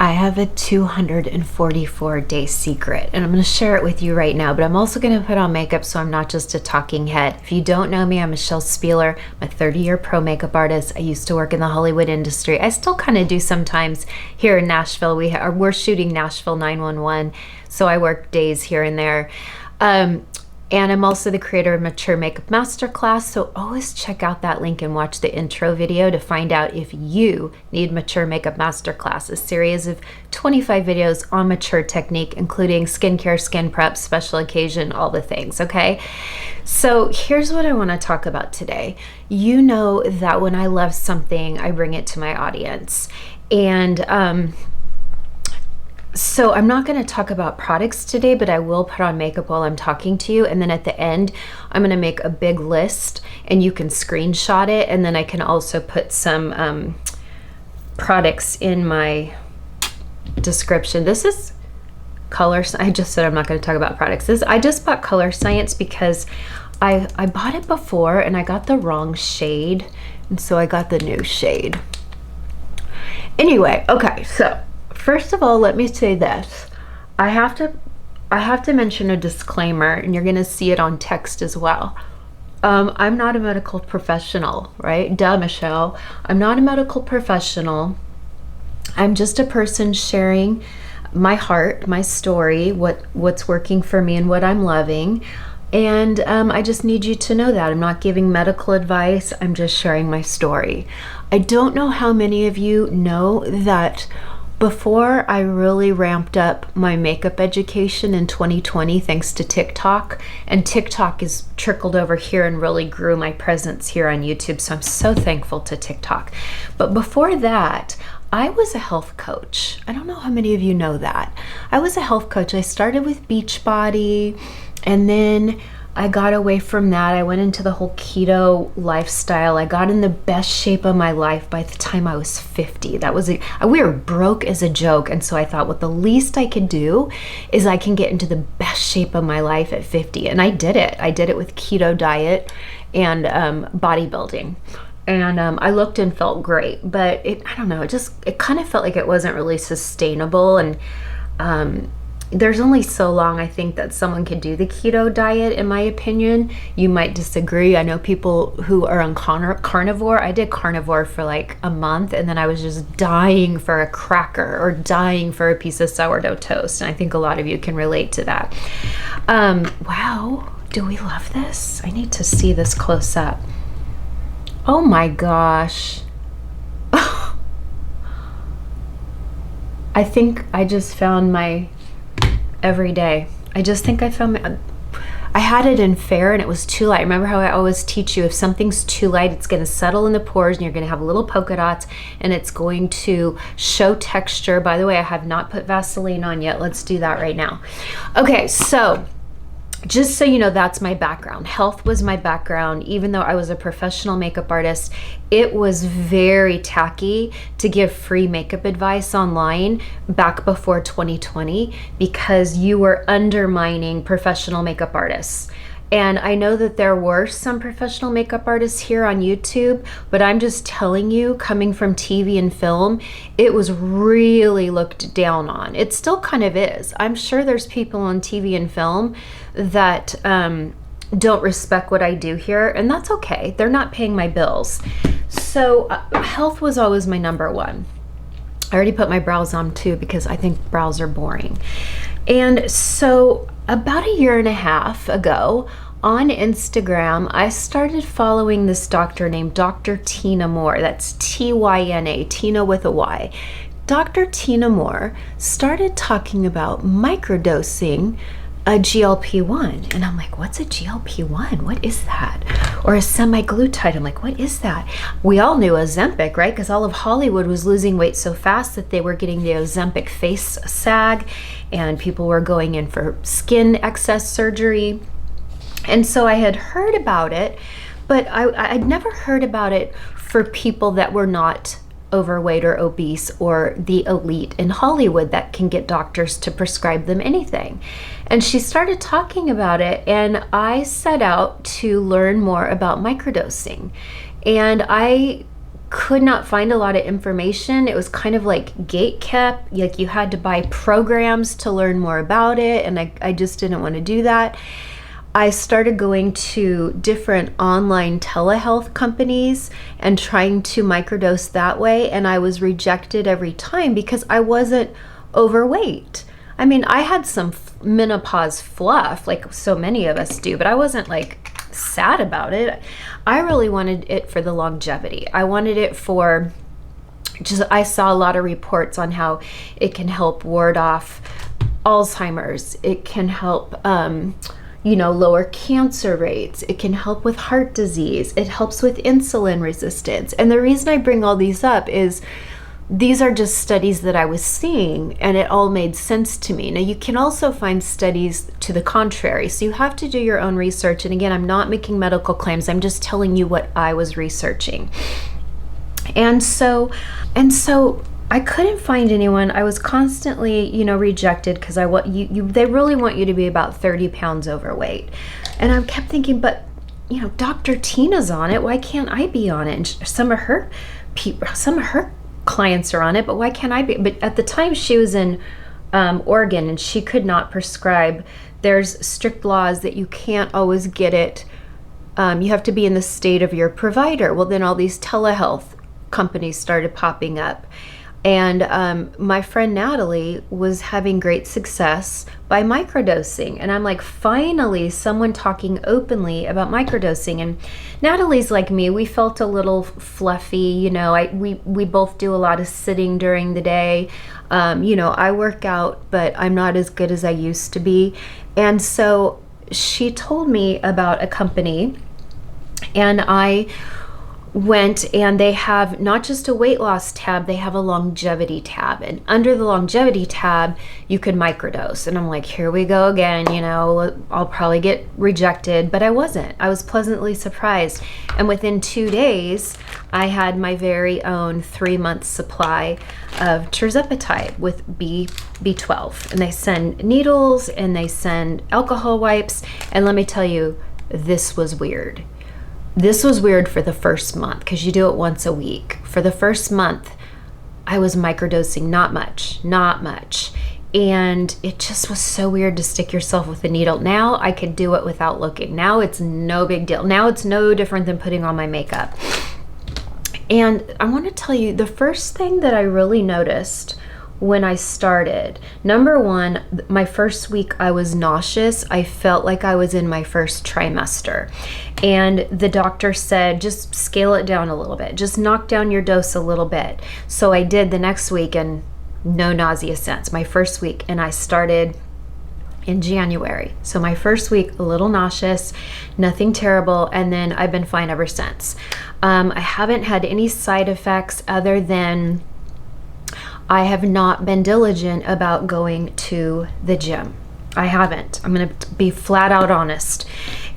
I have a 244-day secret, and I'm going to share it with you right now, but I'm also going to put on makeup so I'm not just a talking head. If you don't know me, I'm Michelle Spieler. I'm a 30-year pro makeup artist. I used to work in the Hollywood industry. I still kind of do sometimes here in Nashville. We're shooting Nashville 911, so I work days here and there. And I'm also the creator of Mature Makeup Masterclass, so always check out that link and watch the intro video to find out if you need Mature Makeup Masterclass, a series of 25 videos on mature technique, including skincare, skin prep, special occasion, all the things, okay? So here's what I want to talk about today. You know that when I love something, I bring it to my audience. And so I'm not going to talk about products today, but I will put on makeup while I'm talking to you. And then at the end, I'm going to make a big list and you can screenshot it. And then I can also put some products in my description. This is Color. I just said I'm not going to talk about products. I just bought Color Science because I bought it before and I got the wrong shade. And so I got the new shade. Anyway, okay, so first of all, let me say this. I have to mention a disclaimer, and you're going to see it on text as well. I'm not a medical professional, right? Duh, Michelle. I'm not a medical professional. I'm just a person sharing my heart, my story, what's working for me and what I'm loving. And I just need you to know that. I'm not giving medical advice. I'm just sharing my story. I don't know how many of you know that before I really ramped up my makeup education in 2020, thanks to TikTok, and TikTok has trickled over here and really grew my presence here on YouTube, so I'm so thankful to TikTok. But before that, I was a health coach. I don't know how many of you know that. I was a health coach. I started with Beachbody, and then I got away from that. I went into the whole keto lifestyle. I got in the best shape of my life by the time I was 50. We were broke as a joke. And so I thought, what the least I could do is I can get into the best shape of my life at 50. And I did it. I did it with keto diet and bodybuilding. And I looked and felt great, but I don't know, it kind of felt like it wasn't really sustainable. And there's only so long I think that someone could do the keto diet, in my opinion. You might disagree. I know people who are on carnivore. I did carnivore for like a month, and then I was just dying for a cracker or dying for a piece of sourdough toast. And I think a lot of you can relate to that. Wow, do we love this? I need to see this close up. Oh my gosh. I think I just found my every day. I just think I found I had it in fair and it was too light. Remember how I always teach you, if something's too light, it's going to settle in the pores and you're going to have little polka dots and it's going to show texture. By the way, I have not put Vaseline on yet. Let's do that right now. Okay, so just so you know, that's my background. Health was my background. Even though I was a professional makeup artist, it was very tacky to give free makeup advice online back before 2020 because you were undermining professional makeup artists. And I know that there were some professional makeup artists here on YouTube, but I'm just telling you, coming from TV and film, it was really looked down on. It still kind of is. I'm sure there's people on TV and film that don't respect what I do here, and that's okay. They're not paying my bills. So health was always my number one. I already put my brows on too because I think brows are boring. And so about a year and a half ago on Instagram, I started following this doctor named Dr. Tina Moore. That's Tyna, Tina with a Y. Dr. Tina Moore started talking about microdosing a GLP-1. And I'm like, what's a GLP-1? What is that? Or a semaglutide. I'm like, what is that? We all knew Ozempic, right? Because all of Hollywood was losing weight so fast that they were getting the Ozempic face sag and people were going in for skin excess surgery. And so I had heard about it, but I'd never heard about it for people that were not overweight or obese or the elite in Hollywood that can get doctors to prescribe them anything. And she started talking about it, and I set out to learn more about microdosing. And I could not find a lot of information. It was kind of like gate kept, like you had to buy programs to learn more about it, and I just didn't want to do that. I started going to different online telehealth companies and trying to microdose that way, and I was rejected every time because I wasn't overweight. I mean, I had some menopause fluff like so many of us do, but I wasn't like sad about it. I really wanted it for the longevity. I wanted it for just, I saw a lot of reports on how it can help ward off Alzheimer's. It can help, lower cancer rates. It can help with heart disease. It helps with insulin resistance. And the reason I bring all these up is these are just studies that I was seeing, and it all made sense to me. Now, you can also find studies to the contrary, so you have to do your own research. And again, I'm not making medical claims. I'm just telling you what I was researching. And so I couldn't find anyone. I was constantly, rejected because they really want you to be about 30 pounds overweight. And I kept thinking, but, Dr. Tina's on it. Why can't I be on it? And some of her clients are on it, but why can't I be? But at the time she was in Oregon, and she could not prescribe. There's strict laws that you can't always get it. You have to be in the state of your provider. Well, then all these telehealth companies started popping up. And my friend Natalie was having great success by microdosing. And I'm like, finally, someone talking openly about microdosing. And Natalie's like me. We felt a little fluffy. We both do a lot of sitting during the day. I work out, but I'm not as good as I used to be. And so she told me about a company, and I went, and they have not just a weight loss tab, they have a longevity tab, and under the longevity tab you could microdose. And I'm like, here we go again, I'll probably get rejected, but I wasn't. I was pleasantly surprised, and within 2 days I had my very own 3-month supply of tirzepatide with B12, and they send needles and they send alcohol wipes. And let me tell you, this was weird. This was weird for the first month because you do it once a week. For the first month, I was microdosing, not much. And it just was so weird to stick yourself with a needle. Now I could do it without looking. Now it's no big deal. Now it's no different than putting on my makeup. And I want to tell you, the first thing that I really noticed when I started, number one, my first week I was nauseous. I felt like I was in my first trimester. And the doctor said, just scale it down a little bit. Just knock down your dose a little bit. So I did the next week, and no nausea since my first week. And I started in January. So my first week, a little nauseous, nothing terrible. And then I've been fine ever since. I haven't had any side effects other than I have not been diligent about going to the gym. I haven't. I'm going to be flat out honest.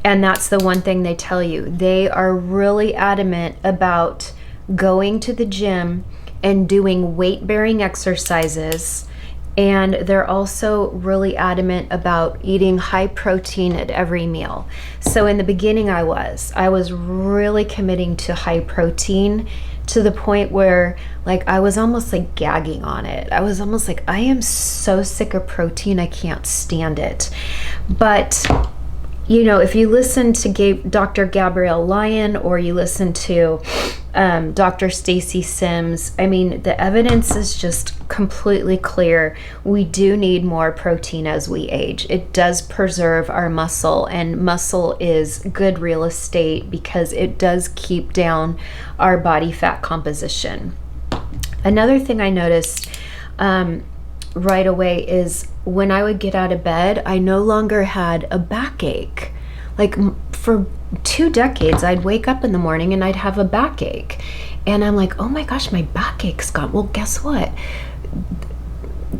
And that's the one thing they tell you. They are really adamant about going to the gym and doing weight-bearing exercises. And they're also really adamant about eating high protein at every meal. So in the beginning I was really committing to high protein, to the point where I was almost like gagging on it. I was almost like, I am so sick of protein, I can't stand it. But if you listen to Dr. Gabrielle Lyon, or you listen to Dr. Stacy Sims, I mean, the evidence is just completely clear. We do need more protein as we age. It does preserve our muscle, and muscle is good real estate because it does keep down our body fat composition. Another thing I noticed right away is when I would get out of bed, I no longer had a backache. For 2 decades, I'd wake up in the morning and I'd have a backache. And I'm like, oh my gosh, my backache's gone. Well, guess what?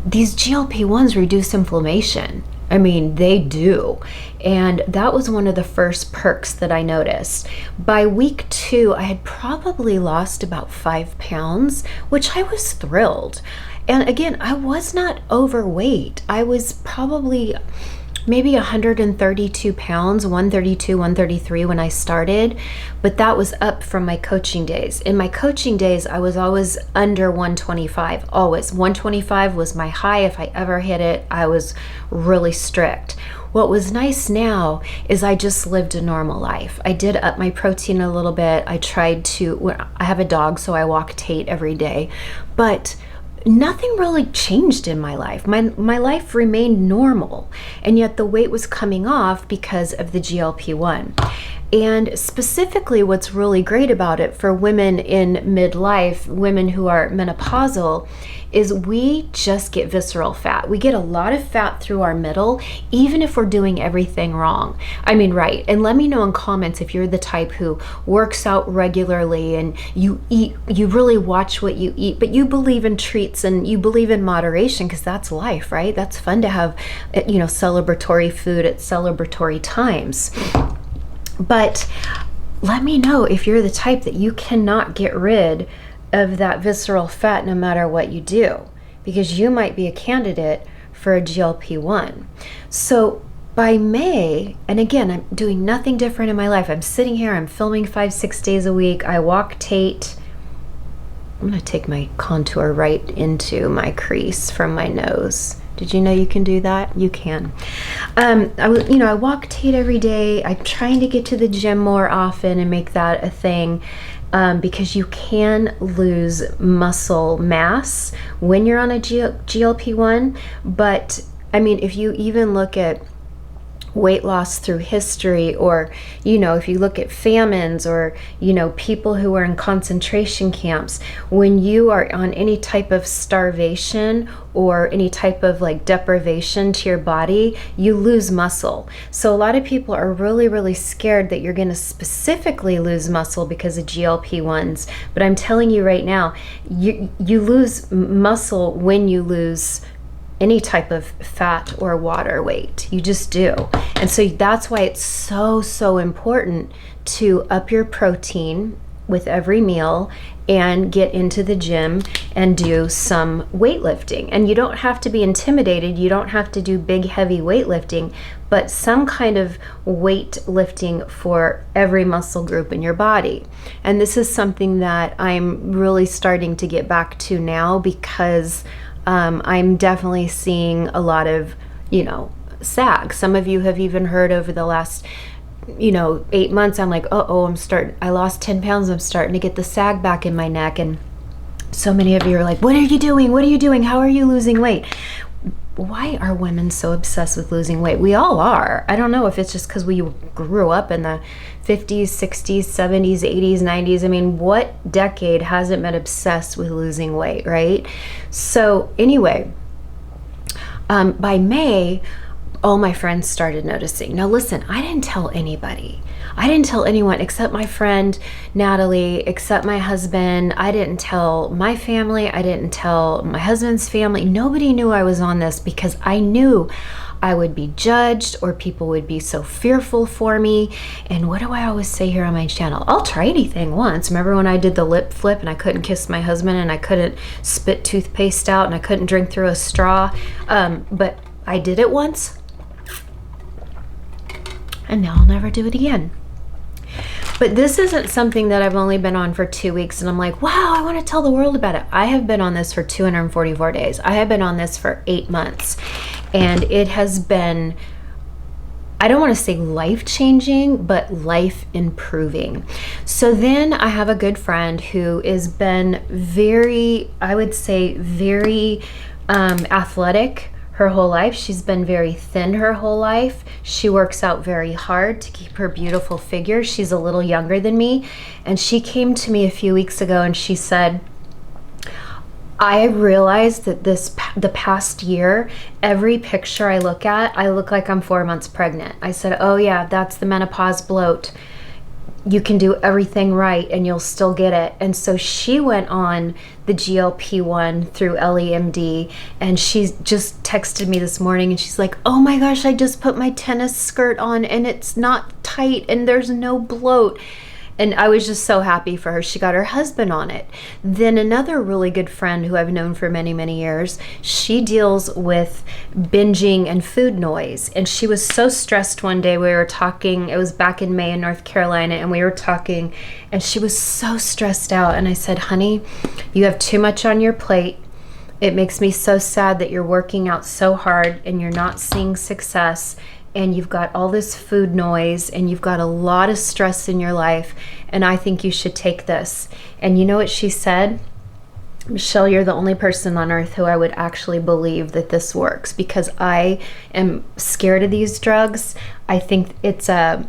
These GLP-1s reduce inflammation. I mean, they do. And that was one of the first perks that I noticed. By week 2, I had probably lost about 5 pounds, which I was thrilled. And again, I was not overweight. I was probably maybe 132 pounds, 132, 133 when I started, but that was up from my coaching days. In my coaching days, I was always under 125, always. 125 was my high. If I ever hit it, I was really strict. What was nice now is I just lived a normal life. I did up my protein a little bit. I have a dog, so I walk Tate every day, but nothing really changed in my life. My life remained normal, and yet the weight was coming off because of the GLP-1. And specifically, what's really great about it for women in midlife, women who are menopausal, is we just get visceral fat. We get a lot of fat through our middle, even if we're doing everything wrong. I mean, right. And let me know in comments if you're the type who works out regularly and you really watch what you eat, but you believe in treats and you believe in moderation, because that's life, right? That's fun to have, celebratory food at celebratory times. But let me know if you're the type that you cannot get rid of that visceral fat no matter what you do, because you might be a candidate for a GLP-1. So by May, and again, I'm doing nothing different in my life. I'm sitting here, I'm filming 5-6 days a week. I walk Tate. I'm gonna take my contour right into my crease from my nose. Did you know you can do that? You can. I walk Tate every day. I'm trying to get to the gym more often and make that a thing. Because you can lose muscle mass when you're on a GLP-1. But I mean, if you even look at weight loss through history, or if you look at famines, or people who are in concentration camps, when you are on any type of starvation or any type of deprivation to your body, you lose muscle. So a lot of people are really, really scared that you're going to specifically lose muscle because of GLP-1s, but I'm telling you right now, you lose muscle when you lose any type of fat or water weight. You just do. And so that's why it's so important to up your protein with every meal and get into the gym and do some weightlifting. And you don't have to be intimidated. You don't have to do big, heavy weightlifting, but some kind of weightlifting for every muscle group in your body. And this is something that I'm really starting to get back to now, because I'm definitely seeing a lot of, sag. Some of you have even heard over the last, 8 months, I'm like, I lost 10 pounds. I'm starting to get the sag back in my neck. And so many of you are like, what are you doing? What are you doing? How are you losing weight? Why are women so obsessed with losing weight? We all are. I don't know if it's just because we grew up in the 50s, 60s, 70s, 80s, 90s. I mean, what decade hasn't been obsessed with losing weight, right? So anyway, by May, all my friends started noticing. Now listen, I didn't tell anybody. I didn't tell anyone except my friend Natalie, except my husband. I didn't tell my family. I didn't tell my husband's family. Nobody knew I was on this, because I knew I would be judged, or people would be so fearful for me. And what do I always say here on my channel? I'll try anything once. Remember when I did the lip flip and I couldn't kiss my husband, and I couldn't spit toothpaste out, and I couldn't drink through a straw? But I did it once, and now I'll never do it again. But this isn't something that I've only been on for 2 weeks and I'm like, wow, I want to tell the world about it. I have been on this for 244 days. I have been on this for 8 months. And it has been, I don't want to say life-changing, but life-improving. So then I have a good friend who has been very, I would say, very athletic her whole life. She's been very thin her whole life. She works out very hard to keep her beautiful figure. She's a little younger than me. And she came to me a few weeks ago and she said, I realized that the past year, every picture I look at, I look like I'm 4 months pregnant. I said, oh yeah, that's the menopause bloat. You can do everything right and you'll still get it. And so she went on the GLP-1 through LEMD, and she just texted me this morning and she's like, oh my gosh, I just put my tennis skirt on and it's not tight and there's no bloat. And I was just so happy for her. She got her husband on it. Then another really good friend who I've known for many, many years, she deals with binging and food noise. And she was so stressed one day. We were talking, it was back in May in North Carolina, and we were talking, and she was so stressed out. And I said, honey, you have too much on your plate. It makes me so sad that you're working out so hard and you're not seeing success, and you've got all this food noise, and you've got a lot of stress in your life, and I think you should take this. And you know what she said? Michelle, you're the only person on earth who I would actually believe that this works, because I am scared of these drugs. I think it's a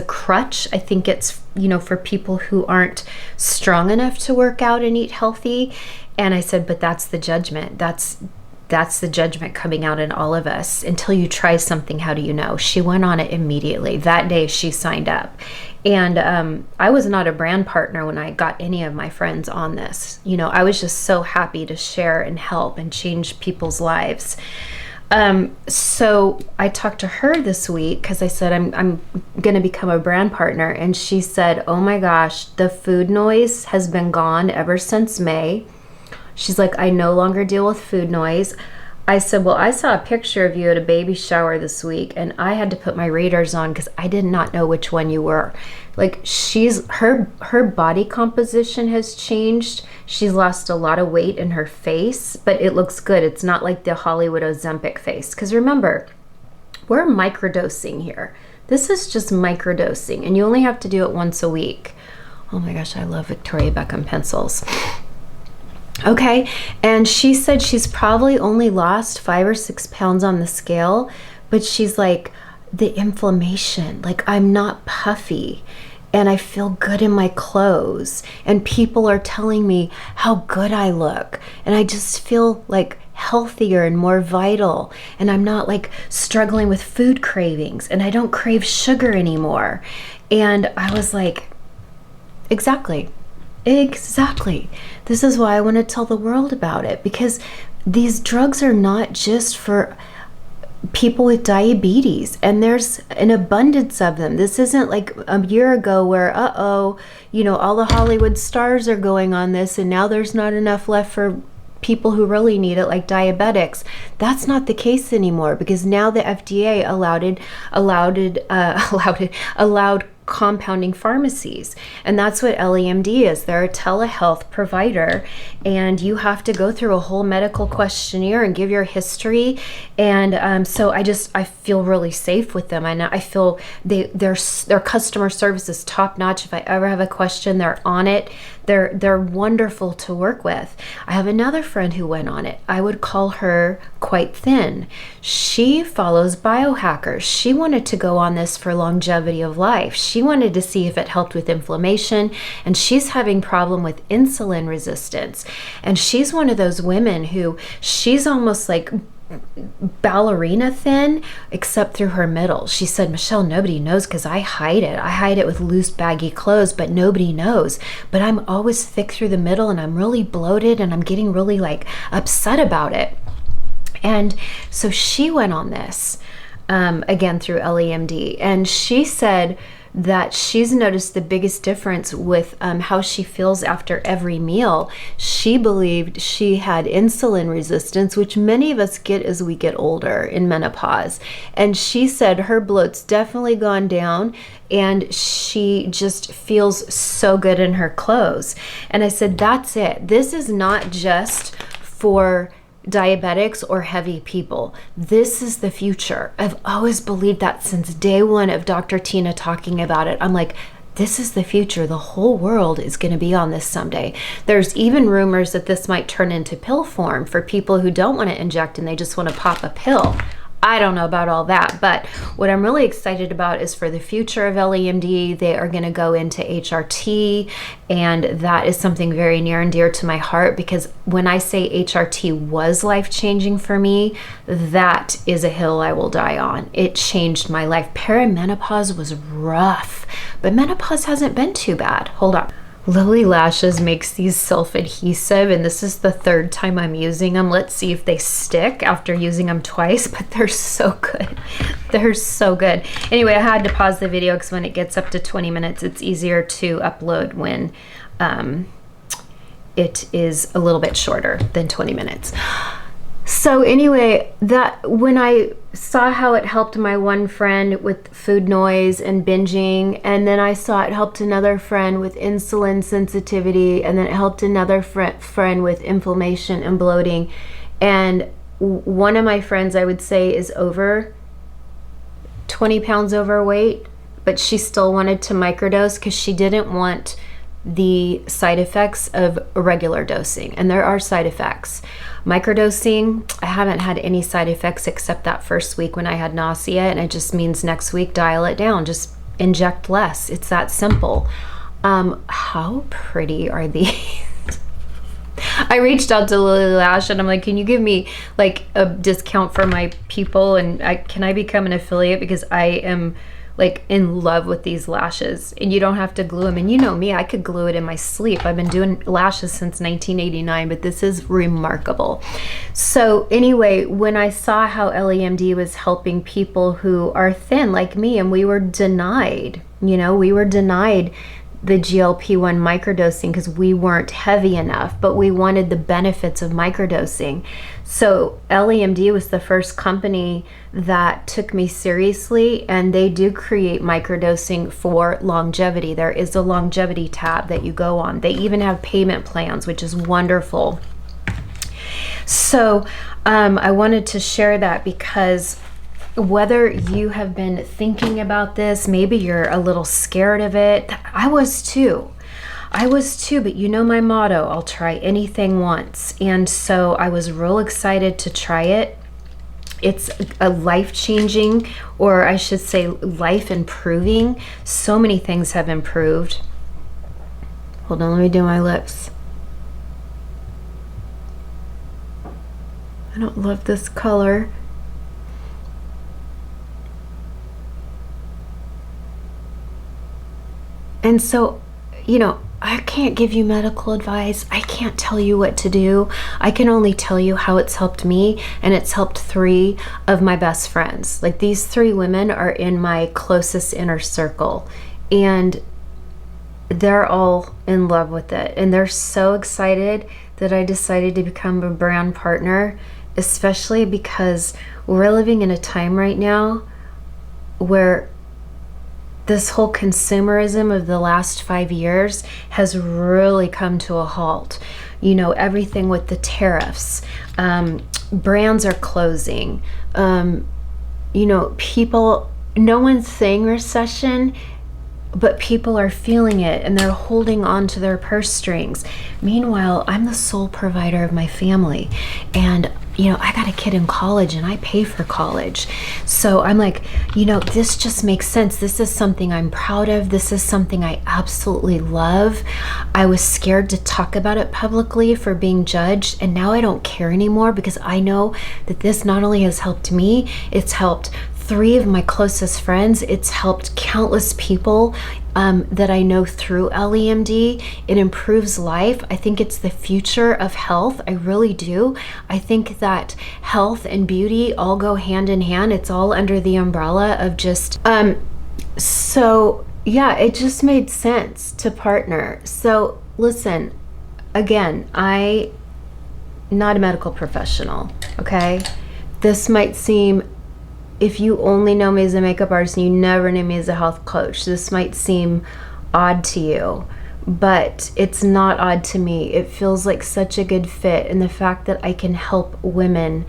crutch. I think it's, for people who aren't strong enough to work out and eat healthy. And I said, but that's the judgment. That's the judgment coming out in all of us. Until you try something, how do you know? She went on it immediately. That day she signed up. And I was not a brand partner when I got any of my friends on this. I was just so happy to share and help and change people's lives. So I talked to her this week because I said, I'm going to become a brand partner. And she said, oh my gosh, the food noise has been gone ever since May. She's like, I no longer deal with food noise. I said, well, I saw a picture of you at a baby shower this week, and I had to put my readers on because I did not know which one you were. Like, her body composition has changed. She's lost a lot of weight in her face, but it looks good. It's not like the Hollywood Ozempic face. Because remember, we're microdosing here. This is just microdosing, and you only have to do it once a week. Oh my gosh, I love Victoria Beckham pencils. Okay, and she said she's probably only lost 5 or 6 pounds on the scale, but she's like, the inflammation, like I'm not puffy and I feel good in my clothes, and people are telling me how good I look, and I just feel like healthier and more vital, and I'm not like struggling with food cravings, and I don't crave sugar anymore. And I was like, exactly. This is why I want to tell the world about it, because these drugs are not just for people with diabetes, and there's an abundance of them. This isn't like a year ago where, all the Hollywood stars are going on this, and now there's not enough left for people who really need it, like diabetics. That's not the case anymore, because now the FDA allowed compounding pharmacies, and that's what LEMD is. They're a telehealth provider, and you have to go through a whole medical questionnaire and give your history. And so I feel really safe with them. I feel their customer service is top notch. If I ever have a question, they're on it. They're wonderful to work with. I have another friend who went on it. I would call her quite thin. She follows biohackers. She wanted to go on this for longevity of life. She wanted to see if it helped with inflammation, and she's having problem with insulin resistance. And she's one of those women who, she's almost like ballerina thin, except through her middle. She said, Michelle, nobody knows because I hide it. I hide it with loose, baggy clothes, but nobody knows. But I'm always thick through the middle, and I'm really bloated, and I'm getting really upset about it. And so she went on this again through LEMD, and she said that she's noticed the biggest difference with how she feels after every meal. She believed she had insulin resistance, which many of us get as we get older in menopause. And she said her bloat's definitely gone down, and she just feels so good in her clothes. And I said, that's it. This is not just for diabetics or heavy people. This is the future. I've always believed that since day one of Dr. Tina talking about it. I'm like, this is the future. The whole world is going to be on this someday. There's even rumors that this might turn into pill form for people who don't want to inject and they just want to pop a pill. I don't know about all that, but what I'm really excited about is for the future of LEMD. They are going to go into HRT, and that is something very near and dear to my heart, because when I say HRT was life-changing for me, that is a hill I will die on. It changed my life. Perimenopause was rough, but menopause hasn't been too bad. Hold on. Lily Lashes makes these self-adhesive, and this is the third time I'm using them. Let's see if they stick after using them twice, but they're so good. They're so good. Anyway, I had to pause the video because when it gets up to 20 minutes, it's easier to upload when it is a little bit shorter than 20 minutes. So anyway, that when I saw how it helped my one friend with food noise and binging, and then I saw it helped another friend with insulin sensitivity, and then it helped another friend with inflammation and bloating, and one of my friends, I would say, is over 20 pounds overweight, but she still wanted to microdose because she didn't want the side effects of regular dosing, and there are side effects. Microdosing, I haven't had any side effects except that first week when I had nausea, and it just means next week dial it down, just inject less. It's that simple. How pretty are these? I reached out to Lily Lash and I'm like, can you give me like a discount for my people, and can I become an affiliate, because I am like in love with these lashes, and you don't have to glue them. And you know me, I could glue it in my sleep. I've been doing lashes since 1989, but this is remarkable. So anyway, when I saw how LEMD was helping people who are thin like me, and we were denied, you know, we were denied the GLP-1 microdosing because we weren't heavy enough, but we wanted the benefits of microdosing. So LEMD was the first company that took me seriously, and they do create microdosing for longevity. There is a longevity tab that you go on. They even have payment plans, which is wonderful. So I wanted to share that because whether you have been thinking about this, maybe you're a little scared of it. I was too, but you know my motto, I'll try anything once. And so I was real excited to try it. It's a life-changing, or I should say life-improving. So many things have improved. Hold on, let me do my lips. I don't love this color. And so, you know, I can't give you medical advice. I can't tell you what to do. I can only tell you how it's helped me, and it's helped 3 of my best friends. Like, these 3 women are in my closest inner circle, and they're all in love with it. And they're so excited that I decided to become a brand partner, especially because we're living in a time right now where this whole consumerism of the last 5 years has really come to a halt. You know, everything with the tariffs, brands are closing, you know, people, no one's saying recession, but people are feeling it, and they're holding on to their purse strings. Meanwhile, I'm the sole provider of my family, and you know, I got a kid in college and I pay for college. So I'm like, you know, this just makes sense. This is something I'm proud of. This is something I absolutely love. I was scared to talk about it publicly for being judged, and now I don't care anymore, because I know that this not only has helped me, it's helped 3 of my closest friends. It's helped countless people that I know through LEMD. It improves life. I think it's the future of health. I really do. I think that health and beauty all go hand in hand. It's all under the umbrella of just, so yeah, it just made sense to partner. So listen, again, I'm not a medical professional, okay? This might seem, if you only know me as a makeup artist and you never knew me as a health coach, this might seem odd to you, but it's not odd to me. It feels like such a good fit, and the fact that I can help women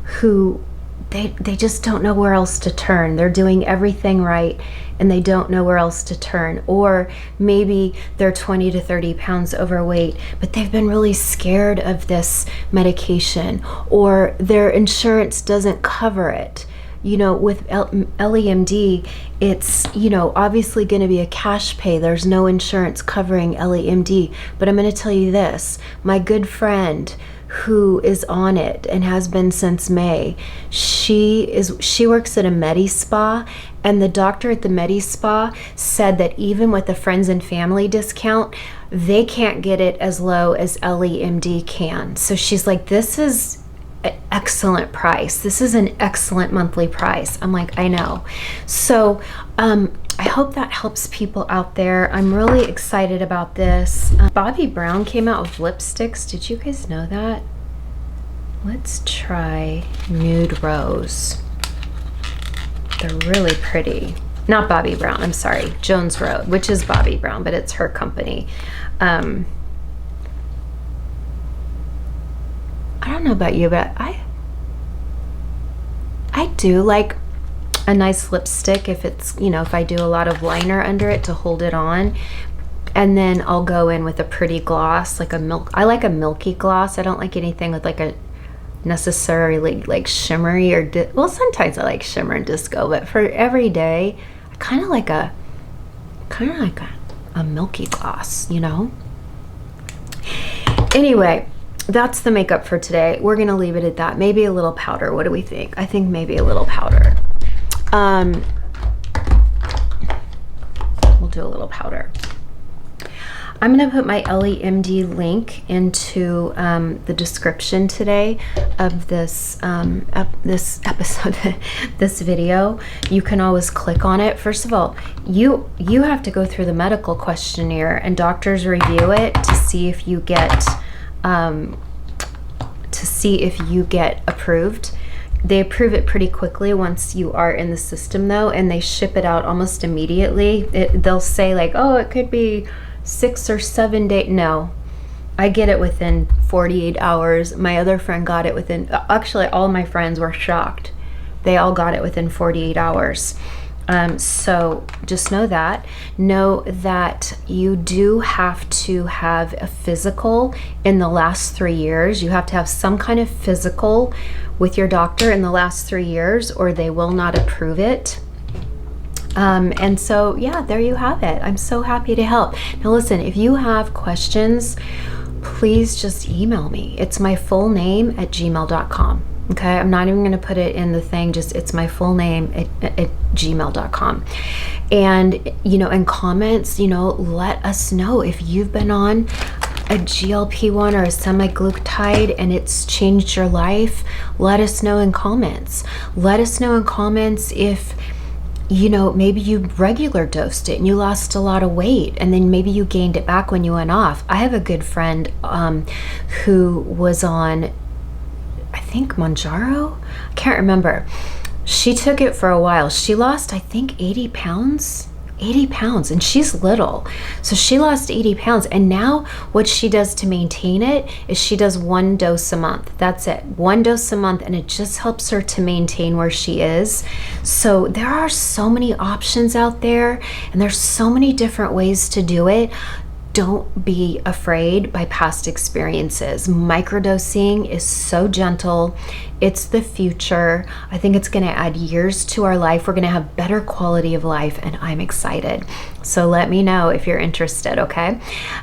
who they just don't know where else to turn. They're doing everything right and they don't know where else to turn. Or maybe they're 20 to 30 pounds overweight, but they've been really scared of this medication, or their insurance doesn't cover it. You know, with LEMD, it's, you know, obviously going to be a cash pay. There's no insurance covering LEMD. But I'm going to tell you this, my good friend who is on it and has been since May. She works at a Medi Spa, and the doctor at the Medi Spa said that even with the friends and family discount, they can't get it as low as LEMD can. So she's like, this is an excellent price. This is an excellent monthly price. I'm like, I know. So I hope that helps people out there. I'm really excited about this. Bobbi Brown came out with lipsticks. Did you guys know that? Let's try Nude Rose. They're really pretty. Not Bobbi Brown, I'm sorry. Jones Road, which is Bobbi Brown, but it's her company. I don't know about you, but I do like a nice lipstick if it's, you know, if I do a lot of liner under it to hold it on. And then I'll go in with a pretty gloss, like I like a milky gloss. I don't like anything with like a necessarily like shimmery or well, sometimes I like shimmer and disco, but for every day I kind of like a milky gloss, you know. Anyway, that's the makeup for today. We're gonna leave it at that. Maybe a little powder. What do we think? I think maybe a little powder. We'll do a little powder. I'm going to put my LEMD link into the description today of this this episode, this video. You can always click on it. First of all, you have to go through the medical questionnaire, and doctors review it to see if you get approved. They approve it pretty quickly once you are in the system though, and they ship it out almost immediately. They'll say like, oh, it could be 6 or 7 days. No, I get it within 48 hours. My other friend got it within, actually all my friends were shocked. They all got it within 48 hours. So just know that you do have to have a physical in the last 3 years. You have to have some kind of physical with your doctor in the last 3 years, or they will not approve it. And so, yeah, there you have it. I'm so happy to help. Now listen, if you have questions, please just email me. It's my full name at gmail.com. Okay, I'm not even going to put it in the thing, just it's my full name at gmail.com. And, you know, in comments, you know, let us know if you've been on a GLP-1 or a semaglutide and it's changed your life. Let us know in comments. Let us know in comments if, you know, maybe you regular dosed it and you lost a lot of weight and then maybe you gained it back when you went off. I have a good friend who was on, I think, Mounjaro? I can't remember. She took it for a while. She lost, I think, 80 pounds. 80 pounds, and she's little. So she lost 80 pounds, and now what she does to maintain it is she does 1 dose a month. That's it, 1 dose a month, and it just helps her to maintain where she is. So there are so many options out there, and there's so many different ways to do it. Don't be afraid by past experiences. Microdosing is so gentle. It's the future. I think it's going to add years to our life. We're going to have better quality of life, and I'm excited. So let me know if you're interested, okay?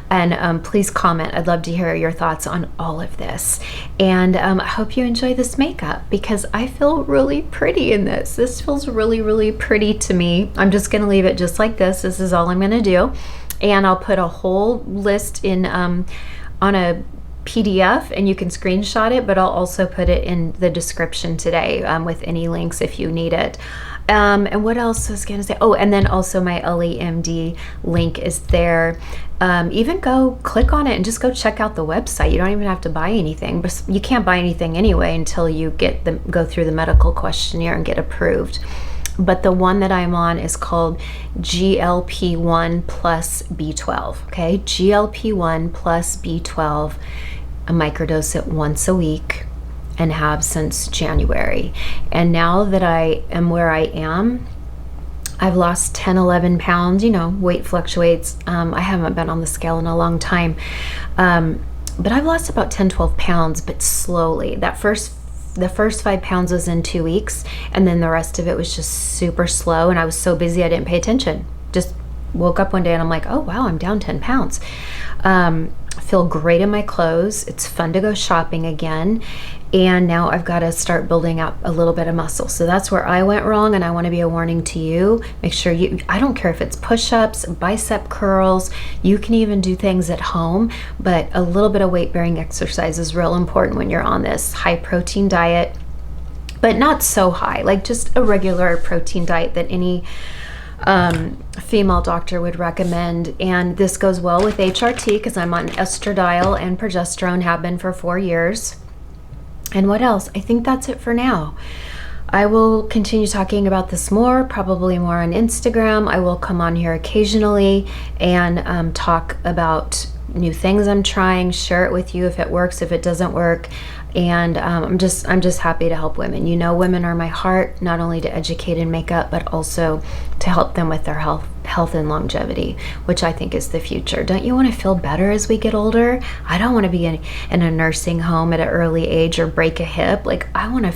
And please comment. I'd love to hear your thoughts on all of this. And I hope you enjoy this makeup because I feel really pretty in this. This feels really, really pretty to me. I'm just going to leave it just like this. This is all I'm going to do. And I'll put a whole list in on a PDF, and you can screenshot it, but I'll also put it in the description today with any links if you need it. And what else was I going to say? Oh, and then also my LEMD link is there. Even go click on it and just go check out the website. You don't even have to buy anything, but you can't buy anything anyway until you go through the medical questionnaire and get approved. But the one that I'm on is called GLP-1 plus B12, okay? GLP-1 plus B12, I microdose it once a week and have since January. And now that I am where I am, I've lost 10, 11 pounds, you know, weight fluctuates. I haven't been on the scale in a long time. But I've lost about 10, 12 pounds, but slowly. The first 5 pounds was in 2 weeks, and then the rest of it was just super slow, and I was so busy I didn't pay attention. Just woke up one day and I'm like, oh wow, I'm down 10 pounds. feel great in my clothes. It's fun to go shopping again. And now I've got to start building up a little bit of muscle. So that's where I went wrong, and I want to be a warning to you. Make sure I don't care if it's push-ups, bicep curls, you can even do things at home, but a little bit of weight-bearing exercise is real important when you're on this high protein diet, but not so high, like just a regular protein diet that any female doctor would recommend. And this goes well with HRT because I'm on estradiol and progesterone, have been for 4 years. And what else? I think that's it for now. I will continue talking about this more, probably more on Instagram. I will come on here occasionally and talk about new things I'm trying, share it with you if it works, if it doesn't work. And I'm just happy to help women. You know, women are my heart, not only to educate and make up, but also to help them with their health and longevity, which I think is the future. Don't you want to feel better as we get older? I don't want to be in a nursing home at an early age or break a hip. Like I want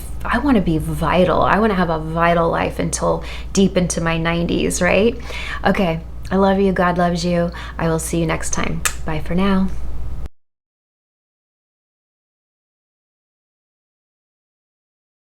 to be vital. I want to have a vital life until deep into my 90s, right? Okay, I love you. God loves you. I will see you next time. Bye for now.